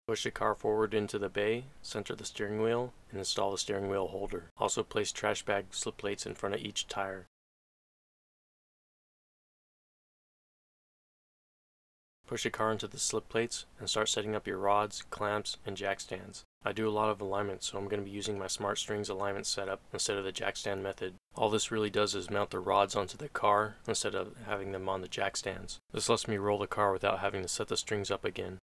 Push the car forward into the bay, center the steering wheel, and install the steering wheel holder. Also place trash bag slip plates in front of each tire. Push the car into the slip plates and start setting up your rods, clamps, and jack stands. I do a lot of alignment, so I'm going to be using my Smart Strings alignment setup instead of the jack stand method. All this really does is mount the rods onto the car instead of having them on the jack stands. This lets me roll the car without having to set the strings up again.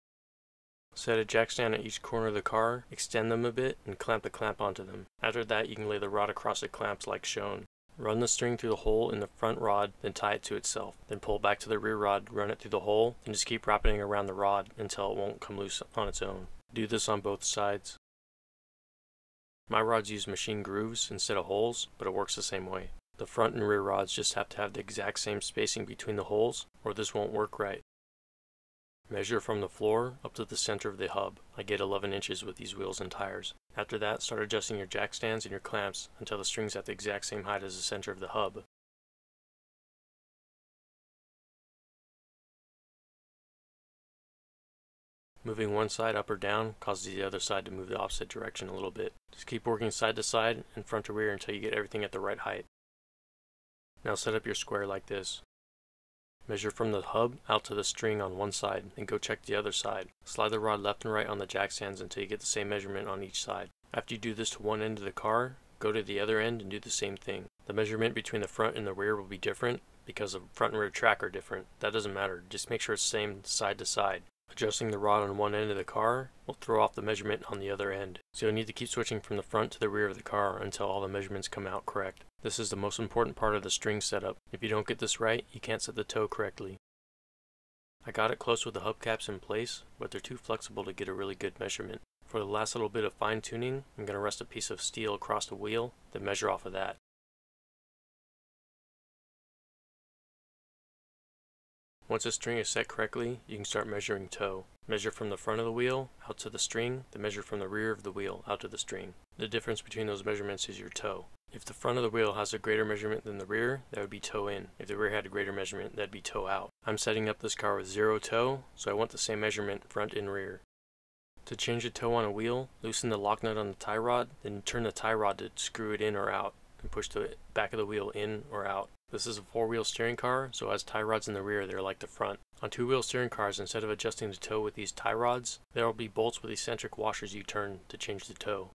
Set a jack stand at each corner of the car, extend them a bit, and clamp the clamp onto them. After that, you can lay the rod across the clamps like shown. Run the string through the hole in the front rod, then tie it to itself. Then pull back to the rear rod, run it through the hole, and just keep wrapping it around the rod until it won't come loose on its own. Do this on both sides. My rods use machine grooves instead of holes, but it works the same way. The front and rear rods just have to have the exact same spacing between the holes, or this won't work right. Measure from the floor up to the center of the hub. I get 11 inches with these wheels and tires. After that, start adjusting your jack stands and your clamps until the string's at the exact same height as the center of the hub. Moving one side up or down causes the other side to move the opposite direction a little bit. Just keep working side to side and front to rear until you get everything at the right height. Now set up your square like this. Measure from the hub out to the string on one side, and go check the other side. Slide the rod left and right on the jack stands until you get the same measurement on each side. After you do this to one end of the car, go to the other end and do the same thing. The measurement between the front and the rear will be different because the front and rear track are different. That doesn't matter, just make sure it's the same side to side. Adjusting the rod on one end of the car will throw off the measurement on the other end. So you'll need to keep switching from the front to the rear of the car until all the measurements come out correct. This is the most important part of the string setup. If you don't get this right, you can't set the toe correctly. I got it close with the hubcaps in place, but they're too flexible to get a really good measurement. For the last little bit of fine tuning, I'm going to rest a piece of steel across the wheel, then measure off of that. Once the string is set correctly, you can start measuring toe. Measure from the front of the wheel out to the string, then measure from the rear of the wheel out to the string. The difference between those measurements is your toe. If the front of the wheel has a greater measurement than the rear, that would be toe in. If the rear had a greater measurement, that'd be toe out. I'm setting up this car with 0 toe, so I want the same measurement front and rear. To change the toe on a wheel, loosen the lock nut on the tie rod, then turn the tie rod to screw it in or out, and push the back of the wheel in or out. This is a 4-wheel steering car, so it has tie rods in the rear that are like the front. On 2-wheel steering cars, instead of adjusting the toe with these tie rods, there will be bolts with eccentric washers you turn to change the toe.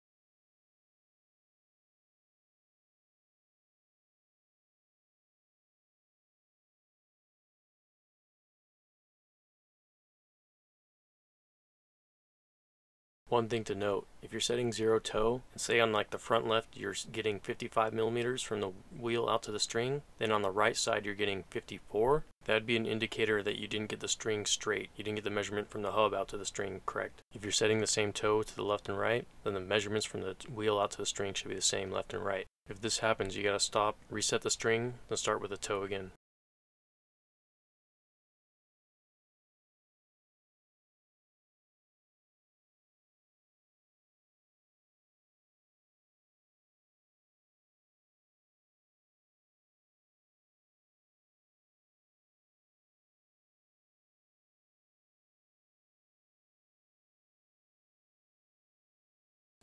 One thing to note, if you're setting 0 toe, and say on like the front left you're getting 55 millimeters from the wheel out to the string, then on the right side you're getting 54, that'd be an indicator that you didn't get the string straight. You didn't get the measurement from the hub out to the string correct. If you're setting the same toe to the left and right, then the measurements from the wheel out to the string should be the same left and right. If this happens, you gotta stop, reset the string, then start with the toe again.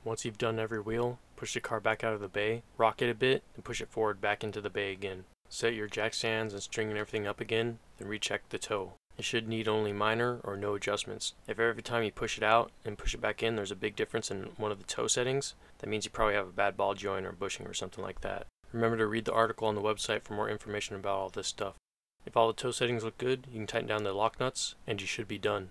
Once you've done every wheel, push the car back out of the bay, rock it a bit, and push it forward back into the bay again. Set your jack stands and string and everything up again, then recheck the toe. It should need only minor or no adjustments. If every time you push it out and push it back in there's a big difference in one of the toe settings, that means you probably have a bad ball joint or bushing or something like that. Remember to read the article on the website for more information about all this stuff. If all the toe settings look good, you can tighten down the lock nuts, and you should be done.